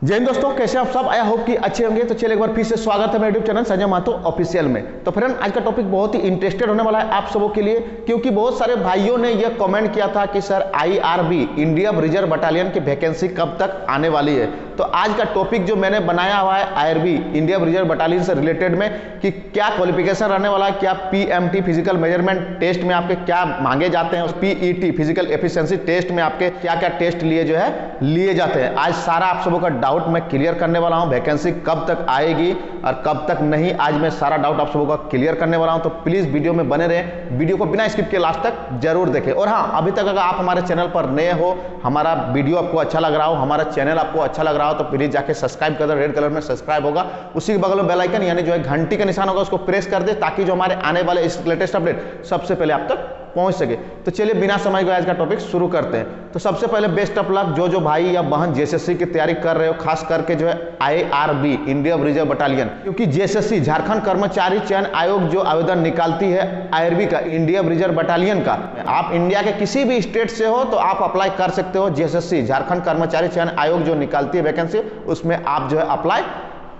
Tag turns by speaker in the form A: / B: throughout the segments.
A: जय हिंद दोस्तों, कैसे आप सब। आई होप कि अच्छे होंगे। तो चलिए एक बार फिर से स्वागत है मेरे YouTube channel Sanjay Mahato official में। तो फ्रेंड, आज का टॉपिक बहुत ही इंटरेस्टेड होने वाला है आप सबों के लिए, क्योंकि बहुत सारे भाइयों ने यह कमेंट किया था कि sir IRB Indian reserve battalion की वैकेंसी कब तक आने वाली है। तो आज का टॉपिक जो मैंने बनाया हुआ है IRB इंडियन रिजर्व बटालियन से रिलेटेड में, कि क्या क्वालिफिकेशन रहने वाला है, क्या PMT फिजिकल मेजरमेंट टेस्ट में आपके क्या मांगे जाते हैं, PET फिजिकल एफिशिएंसी टेस्ट में आपके क्या क्या टेस्ट लिए जाते हैं। आज सारा आप सबों का डाउट मैं क्लियर करने वाला हूं। वैकेंसी कब तक आएगी और कब तक नहीं, आज मैं सारा डाउट आप सबों का क्लियर करने वाला हूं। तो प्लीज वीडियो में बने रहें, वीडियो को बिना स्किप के लास्ट तक जरूर देखें। और हाँ, अभी तक अगर आप हमारे चैनल पर नए हो, हमारा वीडियो आपको अच्छा लग रहा हो, हमारा चैनल आपको अच्छा लग रहा हो, तो प्लीज जाके सब्सक्राइब कर दो। रेड कलर में सब्सक्राइब होगा, उसी के बगल में बेल आइकन यानी जो है घंटी का निशान होगा, उसको प्रेस कर दे, ताकि जो हमारे आने वाले इस लेटेस्ट अपडेट सबसे पहले आप तक पहुंच सके। तो चलिए बिना समय गए आज का टॉपिक शुरू करते हैं। तो सबसे पहले बेस्ट ऑफ लक जो भाई या बहन JSSC की तैयारी कर रहे हो, खास करके जो है IRB इंडियन रिजर्व बटालियन, क्योंकि JSSC झारखंड कर्मचारी चयन आयोग जो आवेदन निकालती है IRB का इंडियन रिजर्व बटालियन का, आप इंडिया के किसी भी स्टेट से हो तो आप अप्लाई कर सकते हो। JSSC झारखंड कर्मचारी चयन आयोग जो निकालती है वैकेंसी, उसमें आप जो है अप्लाई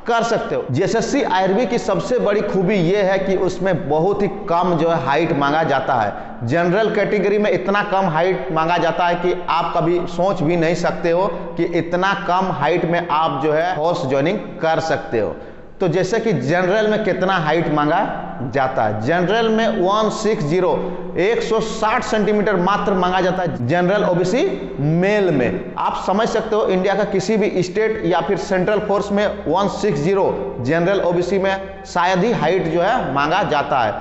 A: कर सकते हो। JSSC IRB की सबसे बड़ी खूबी यह है कि उसमें बहुत ही कम जो है हाइट मांगा जाता है। जनरल कैटेगरी में इतना कम हाइट मांगा जाता है कि आप कभी सोच भी नहीं सकते हो कि इतना कम हाइट में आप जो है फोर्स ज्वाइनिंग कर सकते हो। तो जैसे कि जनरल में कितना हाइट मांगा जाता है, जनरल में 160 सेंटीमीटर मात्र मांगा जाता है जनरल OBC मेल में। आप समझ सकते हो इंडिया का किसी भी स्टेट या फिर सेंट्रल फोर्स में 160 जनरल OBC में शायद ही हाइट जो है मांगा जाता है।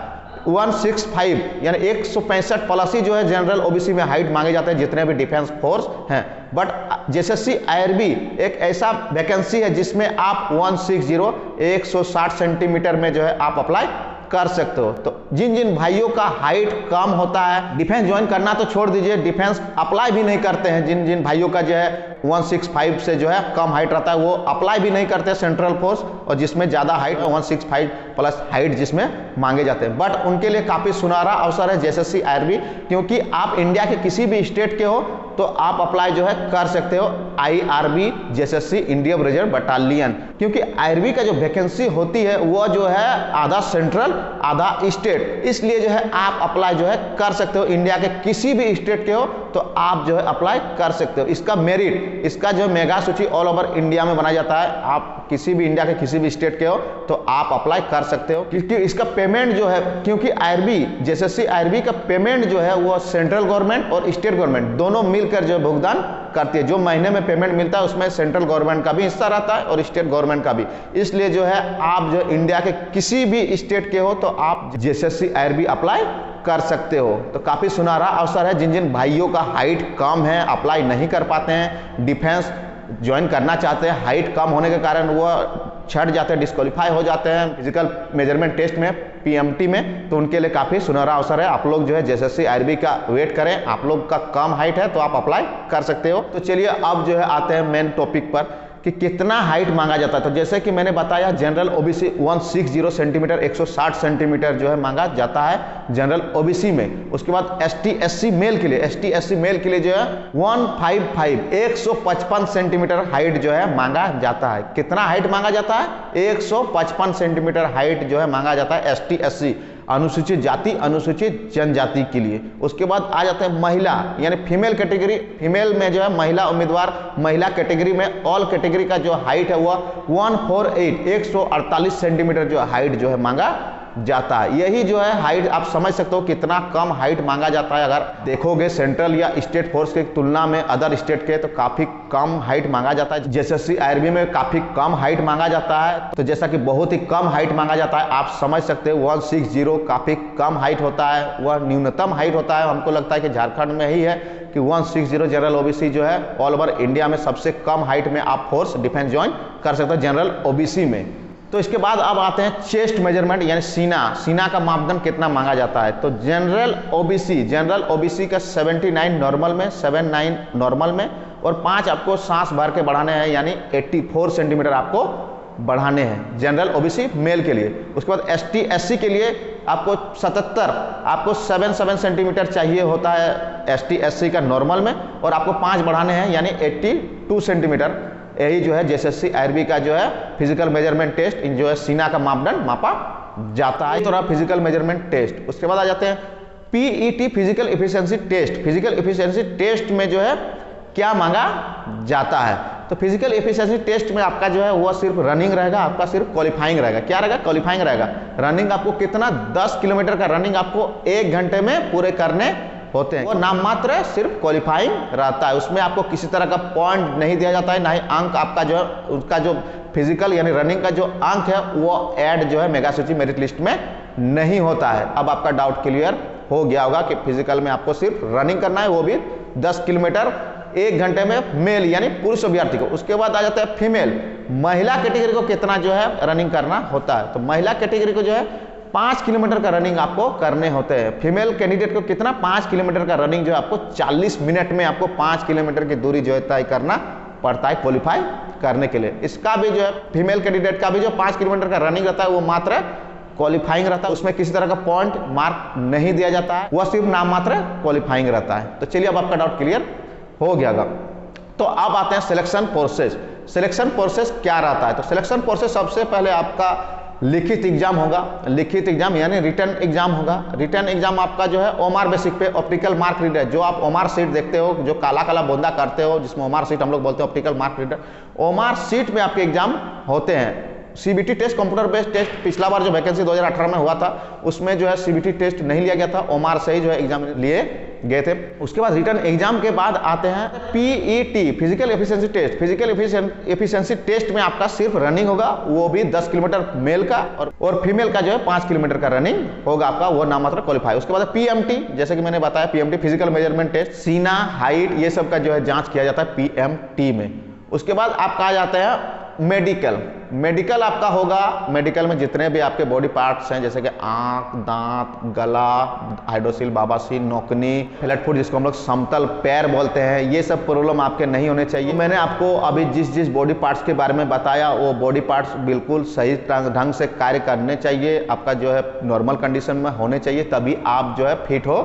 A: 165 यानी 165 प्लस ही जो है जनरल OBC में हाइट मांगे जाते हैं जितने भी डिफेंस फोर्स हैं। बट JSSC IRB एक ऐसा वैकेंसी है जिसमें आप 160 सेंटीमीटर में जो है आप अप्लाई कर सकते हो। तो जिन जिन भाइयों का हाइट कम होता है, डिफेंस ज्वाइन करना तो छोड़ दीजिए, डिफेंस अप्लाई भी नहीं करते हैं, जिन जिन भाइयों का जो है 165 से जो है कम हाइट रहता है, वो अप्लाई भी नहीं करते सेंट्रल फोर्स, और जिसमें ज्यादा हाइट 165 प्लस हाइट जिसमें मांगे जाते हैं। बट उनके लिए काफी सुनहरा अवसर है JSSC IRB, क्योंकि आप इंडिया के किसी भी स्टेट के हो तो आप अप्लाई जो है कर सकते हो IRB JSSC Indian reserve battalion. क्योंकि IRB का जो वैकेंसी होती है वो जो है आधा सेंट्रल आधा स्टेट, इसलिए जो है आप अप्लाई जो है कर सकते हो। इंडिया के किसी भी स्टेट के हो तो आप जो है अप्लाई कर सकते हो। इसका मेरिट, इसका जो मेगा सूची ऑल ओवर इंडिया में बनाया जाता है। आप किसी भी इंडिया के किसी भी स्टेट के हो तो आप अप्लाई कर सकते हो, क्योंकि इसका पेमेंट जो है, क्योंकि IRB JSSC IRB का पेमेंट जो है वो सेंट्रल गवर्नमेंट और स्टेट गवर्नमेंट दोनों मिलकर जो भुगतान करती है। जो महीने में पेमेंट मिलता है उसमें सेंट्रल गवर्नमेंट का भी हिस्सा रहता है और स्टेट गवर्नमेंट का भी। इसलिए जो है आप जो इंडिया के किसी भी स्टेट के हो तो आप JSSC IRB अप्लाई कर सकते हो। तो काफी सुनहरा अवसर है। जिन जिन भाइयों का हाइट कम है, अप्लाई नहीं कर पाते हैं, डिफेंस ज्वाइन करना चाहते हैं, हाइट कम होने के कारण वो छट जाते हैं, डिस्क्वालीफाई हो जाते हैं फिजिकल मेजरमेंट टेस्ट में, PMT में, तो उनके लिए काफी सुनहरा अवसर है। आप लोग जो है JSSC IRB का वेट करें। आप लोग का कम हाइट है तो आप अप्लाई कर सकते हो। तो चलिए अब जो है आते हैं मेन टॉपिक पर कि कितना हाइट मांगा जाता है। तो जैसे कि मैंने बताया, जनरल OBC 160 सेंटीमीटर 160 सेंटीमीटर जो है मांगा जाता है जनरल OBC में। उसके बाद ST/SC मेल के लिए, ST/SC मेल के लिए जो है 155 सेंटीमीटर हाइट जो है मांगा जाता है। कितना हाइट मांगा जाता है? 155 सेंटीमीटर हाइट जो है मांगा जाता है ST/SC अनुसूचित जाति अनुसूचित जनजाति के लिए। उसके बाद आ जाते हैं महिला यानी फीमेल कैटेगरी। फीमेल में जो है महिला उम्मीदवार, महिला कैटेगरी में ऑल कैटेगरी का जो हाइट है वह 148 सेंटीमीटर जो हाइट जो है मांगा जाता है। यही जो है हाइट आप समझ सकते हो कितना कम हाइट मांगा जाता है। अगर देखोगे सेंट्रल या स्टेट फोर्स की तुलना में अदर स्टेट के, तो काफी कम हाइट मांगा जाता है। JSSC IRB में काफी कम हाइट मांगा जाता है। तो जैसा कि बहुत ही कम हाइट मांगा जाता है, आप समझ सकते हो 160 काफी कम हाइट होता है, वह न्यूनतम हाइट होता है। हमको लगता है कि झारखंड में ही है कि 160 जनरल OBC जो है ऑल ओवर इंडिया में सबसे कम हाइट में आप फोर्स डिफेंस ज्वाइन कर सकते हो जनरल OBC में। तो इसके बाद अब आते हैं चेस्ट मेजरमेंट यानी सीना का मापदंड कितना मांगा जाता है। तो जनरल OBC का 79 नॉर्मल में, 79 नॉर्मल में, और 5 आपको सांस भर के बढ़ाने हैं यानी 84 सेंटीमीटर आपको बढ़ाने हैं जनरल OBC मेल के लिए। उसके बाद ST/SC के लिए आपको 77 आपको 7 सेंटीमीटर चाहिए होता है ST/SC का नॉर्मल में, और आपको 5 बढ़ाने हैं यानी 82 सेंटीमीटर। यही जो है जेएसएससी आईआरबी का जो है फिजिकल मेजरमेंट टेस्ट इन जो है सीना का मापदंड मापा जाता है। तो रहा फिजिकल मेजरमेंट टेस्ट। उसके बाद आ जाते हैं PET physical efficiency test. Physical efficiency test में जो है क्या मांगा जाता है? तो फिजिकल एफिशिएंसी टेस्ट में आपका जो है वो सिर्फ रनिंग रहेगा, आपका सिर्फ क्वालिफाइंग रहेगा। क्या रहेगा? क्वालिफाइंग रहेगा। रनिंग आपको कितना 10 किलोमीटर का रनिंग आपको 1 घंटे में पूरे करने होते हैं। वो नाम मात्र है, सिर्फ क्वालिफाइंग रहता है। उसमें आपको किसी तरह का पॉइंट नहीं दिया जाता है, ना ही अंक आपका जो है उसका जो फिजिकल यानी रनिंग का जो अंक है वो ऐड जो है मेगा सूची मेरिट लिस्ट में नहीं होता है। अब आपका डाउट क्लियर हो गया होगा कि फिजिकल में आपको सिर्फ रनिंग करना है, वो भी 10 किलोमीटर 1 घंटे में मेल यानी पुरुष अभ्यर्थी को। उसके बाद आ जाता है फीमेल। महिला कैटेगरी को कितना जो है रनिंग करना होता है? तो महिला कैटेगरी को जो है 5 किलोमीटर का रनिंग आपको करने होते हैं। फीमेल कैंडिडेट को कितना? 5 किलोमीटर का रनिंग जो है आपको 40 मिनट में आपको 5 किलोमीटर की दूरी जो है तय करना पड़ता है क्वालिफाई करने के लिए। इसका भी जो है फीमेल कैंडिडेट का भी जो 5 किलोमीटर का रनिंग रहता है वो मात्र क्वालिफाइंग रहता है। उसमें किसी तरह का पॉइंट मार्क नहीं दिया जाता है, वह सिर्फ नाम मात्र क्वालिफाइंग रहता है। तो चलिए अब आपका डाउट क्लियर हो गया होगा। तो अब आते हैं सिलेक्शन प्रोसेस। सिलेक्शन प्रोसेस क्या रहता है? तो सिलेक्शन प्रोसेस सबसे पहले आपका लिखित एग्जाम होगा। लिखित एग्जाम यानी रिटर्न एग्जाम होगा। रिटर्न एग्जाम आपका जो है ओमार बेसिक पे ऑप्टिकल मार्क रीडर, जो आप ओमार सीट देखते हो, जो काला काला बोंदा करते हो जिसमें ओमार सीट हम लोग बोलते हैं optical mark reader, OMR sheet में आपके एग्जाम होते हैं। CBT test computer based test पिछला बार जो वैकेंसी 2018 में हुआ था उसमें जो है सीबीटी टेस्ट नहीं लिया गया था, ओमार से ही जो है एग्जाम लिए गए थे। उसके बाद रिटर्न एग्जाम के बाद आते हैं PET physical efficiency test. Physical efficiency test में आपका सिर्फ रनिंग होगा, वो भी 10 किलोमीटर मेल का और फीमेल का जो है 5 किलोमीटर का रनिंग होगा आपका, वो नाम मात्र क्वालिफाई। उसके बाद पीएमटी, जैसे कि मैंने बताया पीएमटी फिजिकल मेजरमेंट टेस्ट, सीना हाइट ये सब का जो है जांच किया जाता है पीएमटी में। उसके बाद आपका आ जाते हैं मेडिकल। मेडिकल आपका होगा, मेडिकल में जितने भी आपके बॉडी पार्ट्स हैं जैसे कि आंख, दांत, गला, हाइड्रोसिल, बाबासील, नोकनी, फ्लैट फुट जिसको हम लोग समतल पैर बोलते हैं, ये सब प्रॉब्लम आपके नहीं होने चाहिए। मैंने आपको अभी जिस बॉडी पार्ट्स के बारे में बताया वो बॉडी पार्ट्स बिल्कुल सही ढंग से कार्य करने चाहिए, आपका जो है नॉर्मल कंडीशन में होने चाहिए, तभी आप जो है फिट हो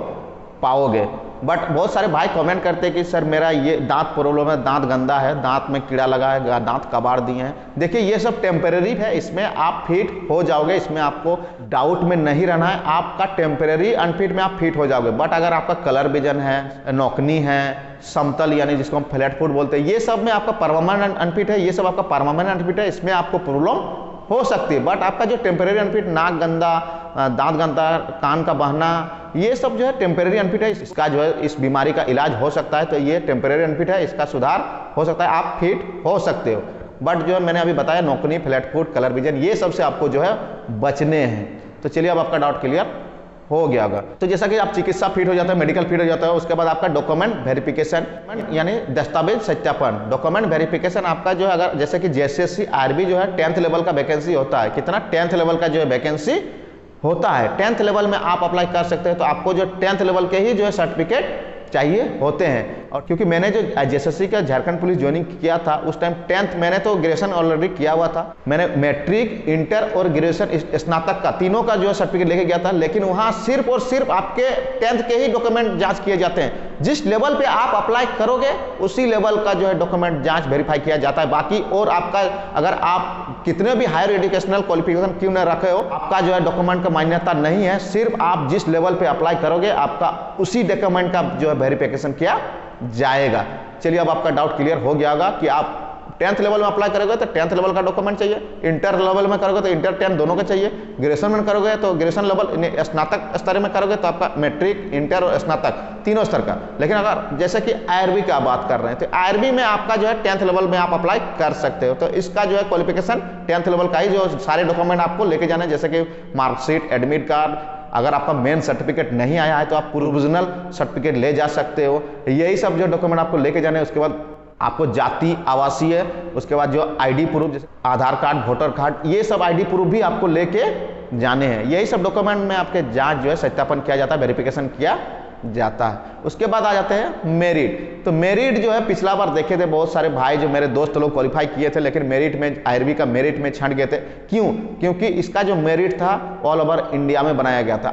A: पाओगे। बट बहुत सारे भाई कमेंट करते हैं कि सर मेरा ये दांत प्रॉब्लम है, दांत गंदा है, दांत में कीड़ा लगा है, दांत कबाड़ दिए हैं। देखिए ये सब टेम्परेरी है, इसमें आप फिट हो जाओगे, इसमें आपको डाउट में नहीं रहना है। आपका टेम्परेरी अनफिट में आप फिट हो जाओगे। बट अगर आपका कलर विजन है, नौकनी है, समतल यानी जिसको हम फ्लैट फुट बोलते हैं, ये सब में आपका परमानेंट अनफिट है, ये सब आपका परमानेंट अनफिट है, इसमें आपको प्रॉब्लम हो सकती है। बट आपका जो टेम्परेरी अनफिट, नाक गंदा, दांत गंदा, कान का बहना, ये सब जो है टेम्परेरी अनफिट है, इसका जो है इस बीमारी का इलाज हो सकता है। तो ये टेम्परेरी अनफिट है, इसका सुधार हो सकता है, आप फिट हो सकते हो। बट जो है मैंने अभी बताया नौकनी, फ्लैट फुट, कलर विजन, ये सब से आपको जो है बचने हैं। तो चलिए अब आपका डाउट क्लियर हो गया होगा। तो जैसा कि आप चिकित्सा फिट हो जाता है, मेडिकल फिट हो जाता है, उसके बाद आपका डॉक्यूमेंट वेरिफिकेशन यानी दस्तावेज सत्यापन। डॉक्यूमेंट वेरिफिकेशन आपका जो है अगर जैसे कि जेएसएससी आईआरबी जो है 10th लेवल का वैकेंसी होता है। कितना? 10th लेवल का जो है वैकेंसी होता है। 10th लेवल में आप अप्लाई कर सकते हैं। तो आपको जो 10th लेवल के ही जो है सर्टिफिकेट चाहिए होते हैं। और क्योंकि मैंने जो जेएसएससी का झारखंड पुलिस ज्वाइनिंग किया था उस टाइम 10th मैंने तो ग्रेजुएशन ऑलरेडी किया हुआ था, मैंने मैट्रिक, इंटर और ग्रेजुएशन स्नातक का तीनों का जो है सर्टिफिकेट लेके गया था। लेकिन वहाँ सिर्फ और सिर्फ आपके 10th के ही डॉक्यूमेंट जांच किए जाते हैं। जिस लेवल पे आप अप्लाई करोगे उसी लेवल का जो है डॉक्यूमेंट जांच वेरीफाई किया जाता है। बाकी और आपका अगर आप कितने भी हायर एजुकेशनल क्वालिफिकेशन क्यों न रखे हो, आपका जो है डॉक्यूमेंट का मान्यता नहीं है। सिर्फ आप जिस लेवल पे अप्लाई करोगे आपका उसी डॉक्यूमेंट का जो है वेरिफिकेशन किया जाएगा। चलिए अब आपका डाउट क्लियर हो गया होगा कि आप 10th लेवल में अप्लाई करोगे तो 10th लेवल का डॉक्यूमेंट चाहिए, इंटर लेवल में करोगे तो इंटर 10 दोनों के चाहिए, ग्रेजुएशन में करोगे तो ग्रेजुएशन लेवल, स्नातक स्तर में करोगे तो आपका मैट्रिक, इंटर और स्नातक तीनों स्तर का। लेकिन अगर जैसे कि आईआरबी का बात कर रहे हैं तो आईआरबी में आपका जो है 10th लेवल में आप अप्लाई कर सकते हो। तो इसका जो है क्वालिफिकेशन 10th लेवल का ही जो सारे डॉक्यूमेंट आपको लेके जाने, जैसे कि मार्कशीट, एडमिट कार्ड, अगर आपका मेन सर्टिफिकेट नहीं आया है तो आप प्रोविजनल सर्टिफिकेट ले जा सकते हो। यही सब जो डॉक्यूमेंट आपको लेके जाने। उसके बाद आपको जाति, आवासीय, उसके बाद जो आईडी प्रूफ जैसे आधार कार्ड, वोटर कार्ड, ये सब आईडी प्रूफ भी आपको लेके जाने हैं। यही सब डॉक्यूमेंट में आपके जांच जो है सत्यापन किया जाता है, वेरिफिकेशन किया जाता है। उसके बाद आ जाते हैं मेरिट। तो मेरिट जो है पिछला बार देखे थे बहुत सारे भाई जो मेरे दोस्त लोग क्वालिफाई किए थे, लेकिन मेरिट में आईआरबी का मेरिट में छंट गए थे। क्यों? क्योंकि इसका जो मेरिट था ऑल ओवर इंडिया में बनाया गया था।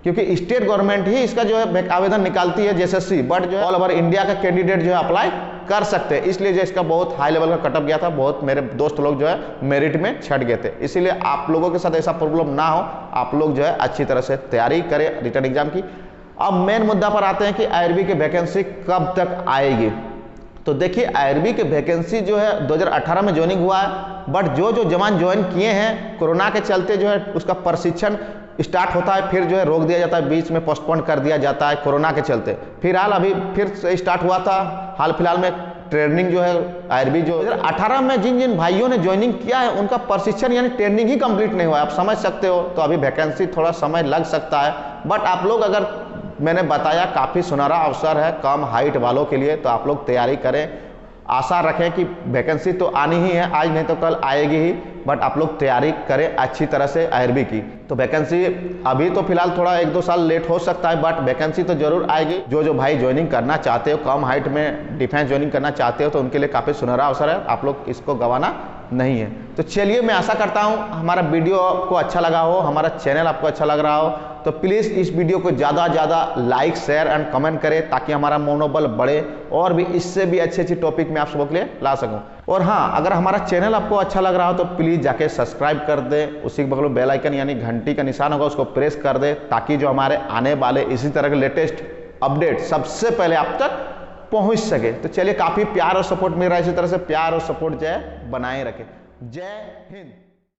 A: क्योंकि स्टेट गवर्नमेंट ही इसका जो है आवेदन निकालती है जेएसएससी, बट जो है ऑल ओवर इंडिया का कैंडिडेट जो है अप्लाई कर सकते हैं। इसलिए जो इसका बहुत हाई लेवल का कटअप गया था, बहुत मेरे दोस्त लोग जो है मेरिट में छट गए थे। इसीलिए आप लोगों के साथ ऐसा प्रॉब्लम ना हो, आप लोग जो है अच्छी तरह से तैयारी करें रिटर्न एग्जाम की। अब मेन मुद्दा पर आते हैं कि आईआरबी की वैकेंसी कब तक आएगी। तो देखिए आईआरबी की वैकेंसी जो है 2018 में ज्वाइनिंग हुआ है, बट जो जवान ज्वाइन किए हैं कोरोना के चलते जो है उसका प्रशिक्षण स्टार्ट होता है, फिर जो है रोक दिया जाता है, बीच में पोस्टपोन कर दिया जाता है कोरोना के चलते। फिलहाल अभी फिर से स्टार्ट हुआ था, हाल फिलहाल में ट्रेनिंग जो है आईआरबी जो 2018 में जिन भाइयों ने ज्वाइनिंग किया है उनका प्रशिक्षण यानी ट्रेनिंग ही कंप्लीट नहीं हुआ है, आप समझ सकते हो। तो अभी वैकेंसी थोड़ा समय लग सकता है, बट आप लोग अगर मैंने बताया काफ़ी सुनहरा अवसर है कम हाइट वालों के लिए, तो आप लोग तैयारी करें। आशा रखें कि वैकेंसी तो आनी ही है, आज नहीं तो कल आएगी ही, बट आप लोग तैयारी करें अच्छी तरह से आईआरबी की। तो वैकेंसी अभी तो फिलहाल थोड़ा 1-2 साल लेट हो सकता है, बट वैकेंसी तो जरूर आएगी। जो भाई ज्वाइनिंग करना चाहते हो, कम हाइट में डिफेंस ज्वाइनिंग करना चाहते हो, तो उनके लिए काफ़ी सुनहरा अवसर है, आप लोग इसको गंवाना नहीं है। तो चलिए, मैं आशा करता हूँ हमारा वीडियो आपको अच्छा लगा हो, हमारा चैनल आपको अच्छा लग रहा हो, तो प्लीज़ इस वीडियो को ज़्यादा लाइक शेयर एंड कमेंट करें, ताकि हमारा मनोबल बढ़े और भी इससे भी अच्छे टॉपिक मैं आप सबों के लिए ला सकूं। और हाँ, अगर हमारा चैनल आपको अच्छा लग रहा हो तो प्लीज़ जाके सब्सक्राइब कर दें, उसी के बगल में बेल आइकन यानी घंटी का निशान होगा उसको प्रेस कर दें, ताकि जो हमारे आने वाले इसी तरह के लेटेस्ट अपडेट सबसे पहले आप तक पहुंच सके। तो चलिए, काफ़ी प्यार और सपोर्ट मिल रहा है, इसी तरह से प्यार और सपोर्ट जो है बनाए रखें। जय हिंद।